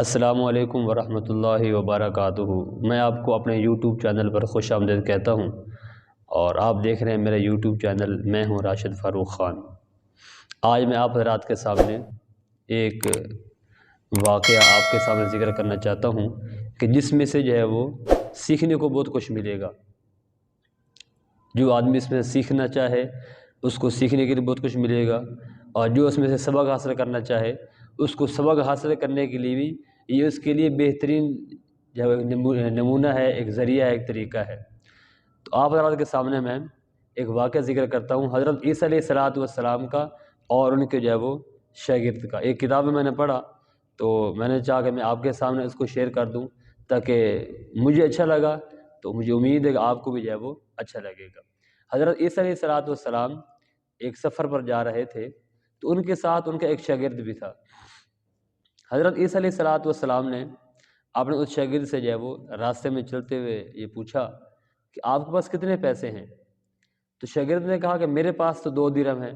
السلام علیکم ورحمۃ اللہ وبرکاتہ۔ میں آپ کو اپنے یوٹیوب چینل پر خوش آمدید کہتا ہوں، اور آپ دیکھ رہے ہیں میرا یوٹیوب چینل۔ میں ہوں راشد فاروق خان۔ آج میں آپ حضرات کے سامنے ایک واقعہ آپ کے سامنے ذکر کرنا چاہتا ہوں کہ جس میں سے جو ہے وہ سیکھنے کو بہت کچھ ملے گا۔ جو آدمی اس میں سیکھنا چاہے اس کو سیکھنے کے لیے بہت کچھ ملے گا، اور جو اس میں سے سبق حاصل کرنا چاہے اس کو سبق حاصل کرنے کے لیے بھی یہ اس کے لیے بہترین جو نمونہ ہے، ایک ذریعہ ہے، ایک طریقہ ہے۔ تو آپ حضرات کے سامنے میں ایک واقعہ ذکر کرتا ہوں حضرت عیسیٰ علیہ السلام کا اور ان کے جو ہے وہ شاگرد کا۔ ایک کتاب میں نے پڑھا تو میں نے چاہا کہ میں آپ کے سامنے اس کو شیئر کر دوں، تاکہ مجھے اچھا لگا تو مجھے امید ہے کہ آپ کو بھی جو ہے وہ اچھا لگے گا۔ حضرت عیسیٰ علیہ السلام ایک سفر پر جا رہے تھے، تو ان کے ساتھ ان کا ایک شاگرد بھی تھا۔ حضرت عیسیٰ علیہ السلام نے اپنے اس شاگرد سے جو ہے وہ راستے میں چلتے ہوئے یہ پوچھا کہ آپ کے پاس کتنے پیسے ہیں؟ تو شاگرد نے کہا کہ میرے پاس تو 2 درہم ہیں،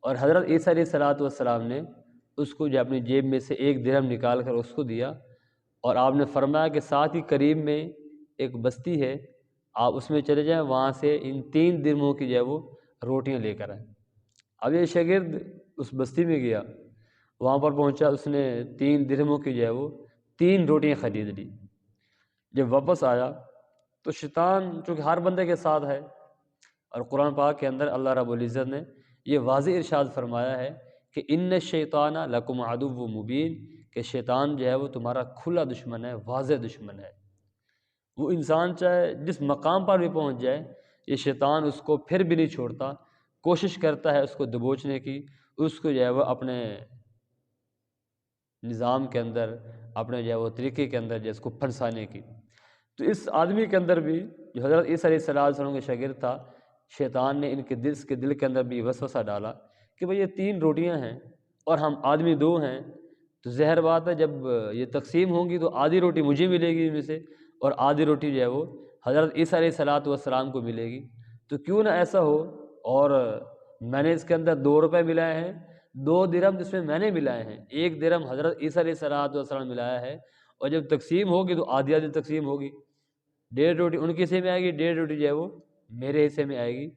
اور حضرت عیسیٰ علیہ السلام نے اس کو جو اپنی جیب میں سے 1 درہم نکال کر اس کو دیا، اور آپ نے فرمایا کہ ساتھ ہی قریب میں ایک بستی ہے، آپ اس میں چلے جائیں، وہاں سے ان 3 درہموں کی جو ہے وہ روٹیاں لے کر آئیں۔ اب یہ شاگرد اس بستی میں گیا، وہاں پر پہنچا، اس نے 3 درہموں کی جو ہے وہ 3 روٹیاں خرید لی۔ جب واپس آیا تو شیطان چونکہ ہر بندے کے ساتھ ہے، اور قرآن پاک کے اندر اللہ رب العزت نے یہ واضح ارشاد فرمایا ہے کہ ان الشیطان لکم عدو مبین، کہ شیطان جو ہے وہ تمہارا کھلا دشمن ہے، واضح دشمن ہے۔ وہ انسان چاہے جس مقام پر بھی پہنچ جائے، یہ شیطان اس کو پھر بھی نہیں چھوڑتا، کوشش کرتا ہے اس کو دبوچنے کی، اس کو جو ہے وہ اپنے نظام کے اندر، اپنے جو ہے وہ طریقے کے اندر جو ہے اس کو پھنسانے کی۔ تو اس آدمی کے اندر بھی جو حضرت عیسیٰ علیہ السلام کے شاگرد تھا، شیطان نے ان کے دل کے اندر بھی وسوسہ ڈالا کہ بھئی یہ 3 روٹیاں ہیں اور ہم آدمی 2 ہیں، تو ظاہر بات ہے جب یہ تقسیم ہوں گی تو آدھی روٹی مجھے ملے گی ان میں سے، اور آدھی روٹی جو ہے وہ حضرت عیسیٰ علیہ السلام کو ملے گی۔ تو کیوں نہ ایسا ہو، اور میں نے اس کے اندر 2 روپے ملائے ہیں، 2 درہم جس میں نے ملائے ہیں، 1 درہم حضرت عیسیٰ علیہ السلام ملایا ہے، اور جب تقسیم ہوگی تو آدھی آدھی تقسیم ہوگی، 1.5 روٹی ان کے حصے میں آئے گی، 1.5 روٹی جو ہے وہ میرے حصے میں آئے گی۔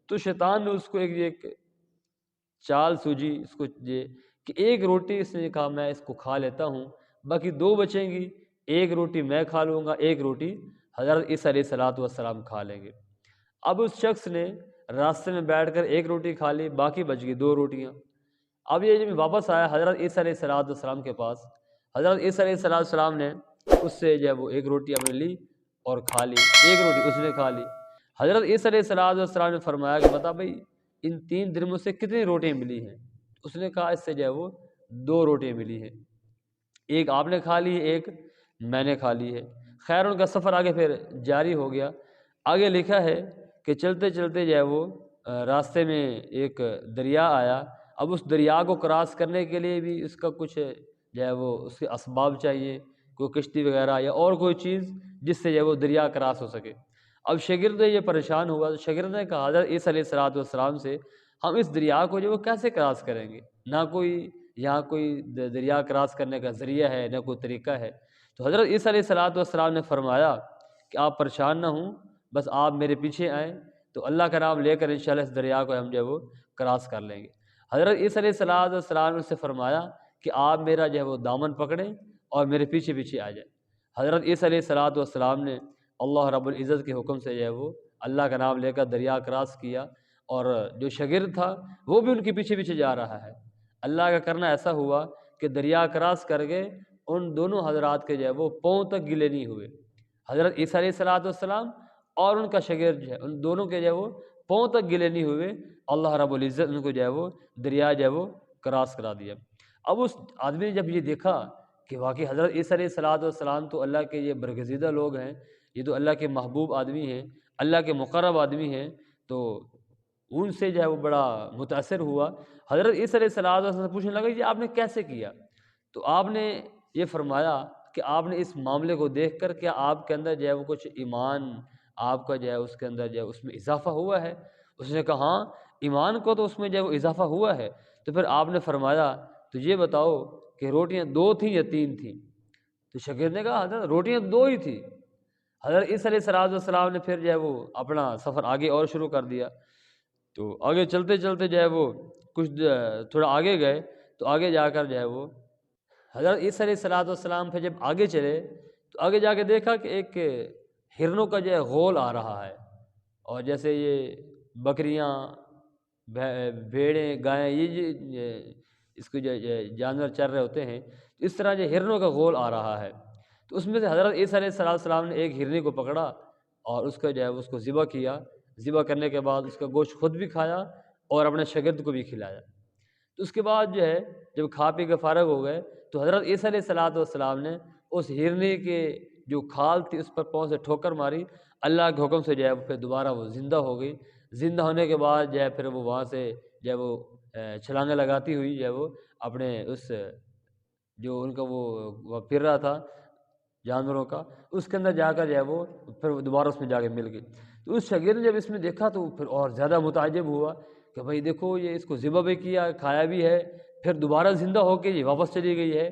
تو شیطان نے اس کو ایک چال سوجی اس کو کہ 1 روٹی اس نے کہا میں اس کو کھا لیتا ہوں، باقی 2 بچیں گی، 1 روٹی میں کھا لوں گا، 1 روٹی حضرت عیسیٰ علیہ السلام کھا لیں گے۔ اب اس شخص نے راستے میں بیٹھ کر 1 روٹی کھا لی، باقی بچ گئی 2 روٹیاں۔ اب یہ جب واپس آیا حضرت عیسیٰ علیہ السلام کے پاس، حضرت عیسیٰ علیہ السلام نے اس سے جب وہ 1 روٹی اپنے لی اور کھا لی، 1 روٹی اس نے کھا لی۔ حضرت عیسیٰ علیہ السلام نے فرمایا کہ بتا بھئی ان 3 درہموں سے کتنی روٹیاں ملی ہیں؟ اس نے کہا اس سے جو ہے وہ 2 روٹیاں ملی ہیں، 1 آپ نے کھا لی، 1 میں نے کھا لی ہے۔ خیر ان کا سفر آگے پھر جاری ہو گیا۔ آگے لکھا ہے کہ چلتے چلتے جو ہے وہ راستے میں ایک دریا آیا۔ اب اس دریا کو کراس کرنے کے لیے بھی اس کا کچھ جو ہے وہ اس کے اسباب چاہیے، کوئی کشتی وغیرہ یا اور کوئی چیز جس سے جو ہے وہ دریا کراس ہو سکے۔ اب شاگرد یہ پریشان ہوا، تو شاگرد نے کہا حضرت عیسیٰ علیہ السلام سے ہم اس دریا کو جو وہ کیسے کراس کریں گے؟ نہ کوئی یہاں کوئی دریا کراس کرنے کا ذریعہ ہے، نہ کوئی طریقہ ہے۔ تو حضرت عیسیٰ علیہ السلام نے فرمایا کہ آپ پریشان نہ ہوں، بس آپ میرے پیچھے آئیں تو اللہ کا نام لے کر انشاءاللہ اس دریا کو ہم جو ہے وہ کراس کر لیں گے۔ حضرت عیسیٰ علیہ السلام نے اس سے فرمایا کہ آپ میرا جو ہے وہ دامن پکڑیں اور میرے پیچھے پیچھے آ جائیں۔ حضرت عیسیٰ علیہ السلام نے اللہ رب العزت کے حکم سے جو ہے وہ اللہ کا نام لے کر دریا کراس کیا، اور جو شاگرد تھا وہ بھی ان کے پیچھے پیچھے جا رہا ہے۔ اللہ کا کرنا ایسا ہوا کہ دریا کراس کر گئے، ان دونوں حضرات کے جو ہے وہ پاؤں تک گیلے نہیں ہوئے۔ حضرت عیسیٰ علیہ السلام اور ان کا شاگرد جو ہے ان دونوں کے جو ہے وہ پاؤں تک گیلے نہیں ہوئے۔ اللہ رب العزت ان کو جو ہے وہ دریا جو ہے وہ کراس کرا دیا۔ اب اس آدمی نے جب یہ دیکھا کہ واقعی حضرت عیسیٰ علیہ السلام تو اللہ کے یہ برگزیدہ لوگ ہیں، یہ تو اللہ کے محبوب آدمی ہیں، اللہ کے مقرب آدمی ہیں، تو ان سے جو ہے وہ بڑا متاثر ہوا۔ حضرت عیسیٰ علیہ السلام سے پوچھنے لگا یہ آپ نے کیسے کیا؟ تو آپ نے یہ فرمایا کہ آپ نے اس معاملے کو دیکھ کر کیا آپ کے اندر جو ہے وہ کچھ ایمان آپ کا جو ہے اس کے اندر جو ہے اس میں اضافہ ہوا ہے؟ اس نے کہا ہاں ایمان کو تو اس میں جو ہے وہ اضافہ ہوا ہے۔ تو پھر آپ نے فرمایا تو یہ بتاؤ کہ روٹیاں 2 تھیں یا 3 تھیں؟ تو شاگرد نے کہا حضرت روٹیاں 2 ہی تھی۔ حضرت عیسیٰ علیہ السلام نے پھر جو ہے وہ اپنا سفر آگے اور شروع کر دیا۔ تو آگے چلتے چلتے جو ہے وہ کچھ تھوڑا آگے گئے، تو آگے جا کر جو ہے وہ حضرت عیسیٰ علیہ السلام پھر جب آگے چلے تو آگے جا کے دیکھا کہ ایک ہرنوں کا جو ہے غول آ رہا ہے، اور جیسے یہ بکریاں، بھیڑیں، گائیں، یہ اس کے جو جانور چر رہے ہوتے ہیں، تو اس طرح جو ہرنوں کا غول آ رہا ہے۔ تو اس میں سے حضرت عیسیٰ علیہ السلام نے ایک ہرنی کو پکڑا اور اس کا جو ہے اس کو ذبح کیا۔ ذبح کرنے کے بعد اس کا گوشت خود بھی کھایا اور اپنے شاگرد کو بھی کھلایا۔ تو اس کے بعد جو ہے جب کھا پی کے فارغ ہو گئے تو حضرت عیسیٰ علیہ السلام نے اس ہرنی کے جو کھال تھی اس پر پاؤں سے ٹھوکر ماری، اللہ کے حکم سے جو ہے پھر دوبارہ وہ زندہ ہو گئی۔ زندہ ہونے کے بعد جو ہے پھر وہ وہاں سے جو ہے وہ چھلانگیں لگاتی ہوئی جو ہے وہ اپنے اس جو ان کا وہ پھر رہا تھا جانوروں کا، اس کے اندر جا کر جو ہے وہ پھر دوبارہ اس میں جا کے مل گئی۔ تو اس شاگرد نے جب اس میں دیکھا تو پھر اور زیادہ متعجب ہوا کہ بھائی دیکھو یہ اس کو ذبح بھی کیا، کھایا بھی ہے، پھر دوبارہ زندہ ہو کے یہ واپس چلی گئی ہے۔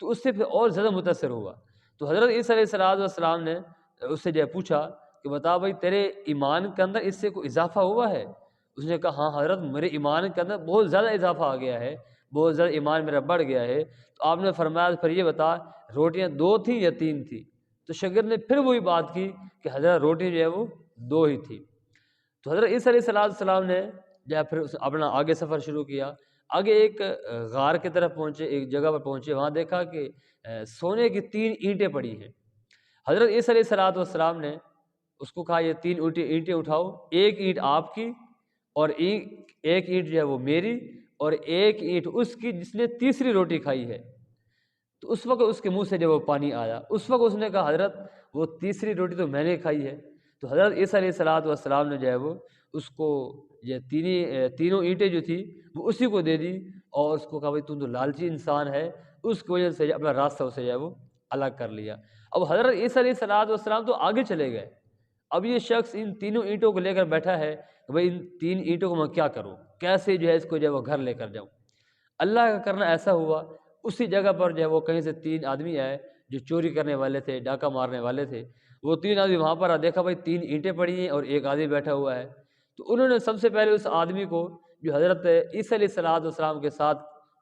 تو اس سے پھر اور زیادہ متاثر ہوا۔ تو حضرت عیسیٰ علیہ السلام نے اس سے جو ہے پوچھا کہ بتا بھائی تیرے ایمان کے اندر اس سے کوئی اضافہ ہوا ہے؟ اس نے کہا ہاں حضرت میرے ایمان کے اندر بہت زیادہ اضافہ آ گیا ہے، بہت زیادہ ایمان میرا بڑھ گیا ہے۔ تو آپ نے فرمایا پھر یہ بتا روٹیاں 2 تھیں یا 3 تھیں؟ تو شاگرد نے پھر وہی بات کی کہ حضرت روٹی جو ہے وہ 2 ہی تھی۔ تو حضرت عیسیٰ علیہ السلام نے جو ہے پھر اپنا آگے سفر شروع کیا۔ آگے ایک غار کی طرف پہنچے، ایک جگہ پر پہنچے، وہاں دیکھا کہ سونے کی 3 اینٹیں پڑی ہیں۔ حضرت عیسیٰ علیہ السلام نے اس کو کہا یہ 3 اینٹیں اٹھاؤ، ایک اینٹ آپ کی اور ایک اینٹ جو ہے وہ میری اور ایک اینٹ اس کی جس نے تیسری روٹی کھائی ہے۔ تو اس وقت اس کے منہ سے جو وہ پانی آیا، اس وقت اس نے کہا حضرت وہ تیسری روٹی تو میں نے کھائی ہے۔ تو حضرت عیسیٰ علیہ السلام نے جو ہے وہ اس کو یہ تینوں اینٹیں جو تھی وہ اسی کو دے دی اور اس کو کہا بھائی تو لالچی انسان ہے، اس کی وجہ سے اپنا راستہ اسے جو ہے وہ الگ کر لیا۔ اب حضرت عیسیٰ علیہ السلام تو آگے چلے گئے۔ اب یہ شخص ان تینوں اینٹوں کو لے کر بیٹھا ہے کہ بھائی ان 3 اینٹوں کو میں کیا کروں، کیسے جو ہے اس کو جو ہے وہ گھر لے کر جاؤں۔ اللہ کا کرنا ایسا ہوا اسی جگہ پر جو ہے وہ کہیں سے 3 آدمی آئے جو چوری کرنے والے تھے، ڈاکہ مارنے والے تھے۔ وہ 3 آدمی وہاں پر دیکھا بھائی 3 اینٹیں پڑی ہیں اور ایک آدمی بیٹھا ہوا ہے۔ تو انہوں نے سب سے پہلے اس آدمی کو جو حضرت عیسیٰ علیہ السلام کے ساتھ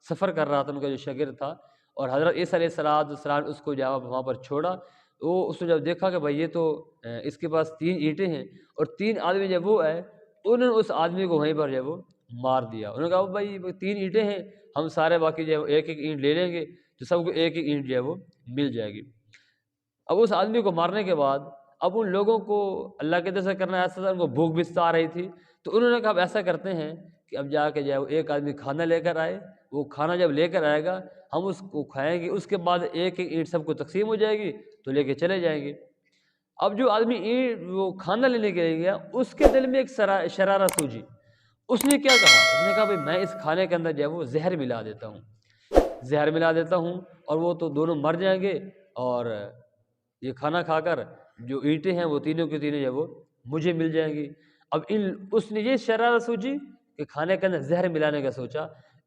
سفر کر رہا تھا، ان کا جو شاگرد تھا، اور حضرت عیسیٰ علیہ السلام اس کو جب وہاں پر چھوڑا، وہ اس نے جب دیکھا کہ بھائی یہ تو اس کے پاس 3 اینٹیں ہیں اور 3 آدمی جب وہ ہے، انہوں نے اس آدمی کو وہیں پر جو ہے وہ مار دیا۔ انہوں نے کہا بھائی 3 اینٹیں ہیں، ہم سارے باقی جو ہے ایک ایک اینٹ لے لیں گے تو سب کو ایک ایک اینٹ جو ہے وہ مل جائے گی۔ اب اس آدمی کو مارنے کے بعد اب ان لوگوں کو اللہ کے در سے کرنا ایسا تھا، ان کو بھوک بھی ستا رہی تھی، تو انہوں نے کہا اب ایسا کرتے ہیں کہ اب جا کے جو ہے وہ ایک آدمی کھانا لے کر آئے، وہ کھانا جب لے کر آئے گا ہم اس کو کھائیں گے، اس کے بعد ایک ایک اینٹ سب کو تقسیم ہو جائے گی تو لے کے چلے جائیں گے۔ اب جو آدمی اینٹ وہ کھانا لینے کے لیے گیا، اس کے دل میں ایک شرارت سوجی۔ اس نے کیا کہا؟ اس نے کہا بھائی میں اس کھانے کے اندر جو ہے وہ زہر ملا دیتا ہوں، زہر ملا دیتا ہوں اور وہ تو دونوں مر جائیں گے اور یہ کھانا کھا کر جو اینٹیں ہیں وہ تینوں کی تینوں جو ہے وہ مجھے مل جائیں گی۔ اب اس نے یہ شرارت سوچی کہ کھانے کے اندر زہر ملانے کا سوچا۔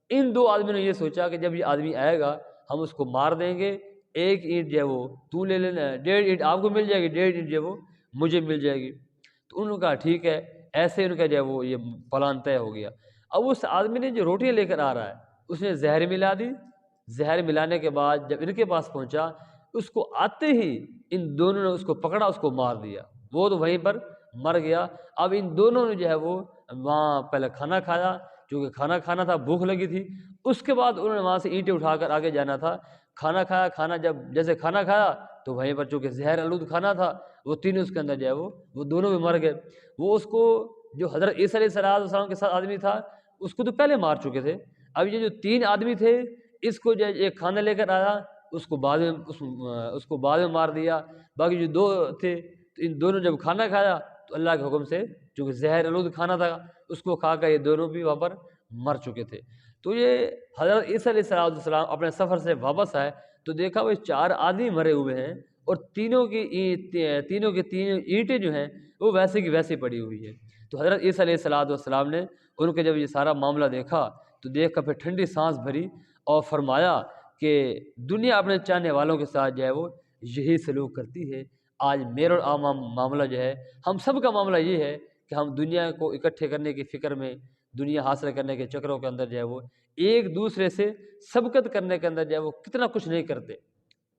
ان 2 آدمیوں نے یہ سوچا کہ جب یہ آدمی آئے گا ہم اس کو مار دیں گے، ایک اینٹ جو ہے وہ تو لے لینا، 1.5 اینٹ آپ کو مل جائے گی، 1.5 اینٹ جو ہے وہ مجھے مل جائے گی۔ تو انہوں نے کہا ٹھیک ہے، ایسے ان کا جو ہے وہ یہ پلان طے ہو گیا۔ اب اس آدمی نے جو روٹیاں لے کر آ رہا ہے اس نے زہر ملا دی، زہر ملانے کے بعد جب ان کے پاس پہنچا اس کو آتے ہی ان دونوں نے اس کو پکڑا، اس کو مار دیا، وہ تو وہیں پر مر گیا۔ اب ان دونوں نے جو ہے وہ وہاں پہلے کھانا کھایا، چونکہ کھانا کھانا تھا، بھوک لگی تھی، اس کے بعد انہوں نے وہاں سے اینٹیں اٹھا کر آگے جانا تھا۔ کھانا کھایا، کھانا جب جیسے کھانا کھایا تو وہیں پر چونکہ زہر آلود کھانا تھا، وہ تینوں اس کے اندر جو ہے وہ دونوں بھی مر گئے۔ وہ اس کو جو حضرت عیسیٰ علیہ السلام کے ساتھ آدمی تھا اس کو تو پہلے مار چکے تھے، اب یہ جو 3 آدمی تھے اس کو جو ایک کھانا لے کر آیا اس کو بعد میں مار دیا۔ باقی جو 2 تھے تو ان دونوں جب کھانا کھایا تو اللہ کے حکم سے چونکہ زہر آلود کھانا تھا اس کو کھا کر یہ دونوں بھی وہاں پر مر چکے تھے۔ تو یہ حضرت عیسیٰ علیہ السلام اپنے سفر سے واپس آئے تو دیکھا وہ 4 آدمی مرے ہوئے ہیں اور تینوں کی تینوں اینٹیں جو ہیں وہ ویسے کی ویسے پڑی ہوئی ہے۔ تو حضرت عیسیٰ علیہ السلام نے ان کو جب یہ سارا معاملہ دیکھا تو دیکھ کر پھر ٹھنڈی سانس بھری اور فرمایا کہ دنیا اپنے چاہنے والوں کے ساتھ جو ہے وہ یہی سلوک کرتی ہے۔ آج میرا اور عام معاملہ جو ہے، ہم سب کا معاملہ یہ ہے کہ ہم دنیا کو اکٹھے کرنے کی فکر میں، دنیا حاصل کرنے کے چکروں کے اندر جو ہے وہ ایک دوسرے سے سبقت کرنے کے اندر جو ہے وہ کتنا کچھ نہیں کرتے،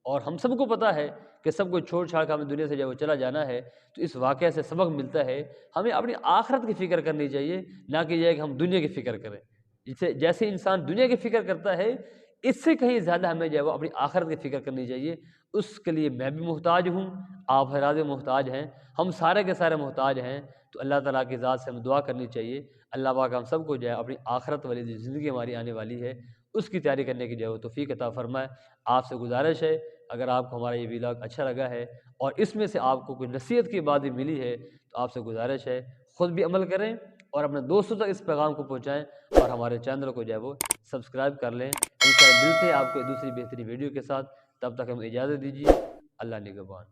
اور ہم سب کو پتہ ہے کہ سب کو چھوڑ چھاڑ کر ہمیں دنیا سے جو ہے وہ چلا جانا ہے۔ تو اس واقعے سے سبق ملتا ہے ہمیں اپنی آخرت کی فکر کرنی چاہیے، نہ کہ یہ ہے کہ ہم دنیا کی فکر کریں۔ جیسے انسان دنیا کی فکر کرتا ہے، اس سے کہیں زیادہ ہمیں جو ہے وہ اپنی آخرت کی فکر کرنی چاہیے۔ اس کے لیے میں بھی محتاج ہوں، آپ حضرات بھی محتاج ہیں، ہم سارے کے سارے محتاج ہیں۔ تو اللہ تعالیٰ کی ذات سے ہمیں دعا کرنی چاہیے، اللہ پاک ہم سب کو جو ہے اپنی آخرت والی جو زندگی ہماری آنے والی ہے اس کی تیاری کرنے کی جو ہے وہ توفیق عطا فرمائے۔ آپ سے گزارش ہے، اگر آپ کو ہمارا یہ ویلاگ اچھا لگا ہے اور اس میں سے آپ کو کوئی نصیحت کی بات بھی ملی ہے تو آپ سے گزارش ہے خود بھی عمل کریں اور اپنے دوستوں تک اس پیغام کو پہنچائیں، اور ہمارے چینل کو جو ہے وہ سبسکرائب کر لیں۔ انشاءاللہ ملتے ہیں آپ کو دوسری بہترین ویڈیو کے ساتھ، تب تک ہمیں اجازت دیجیے۔ اللہ نگہبان۔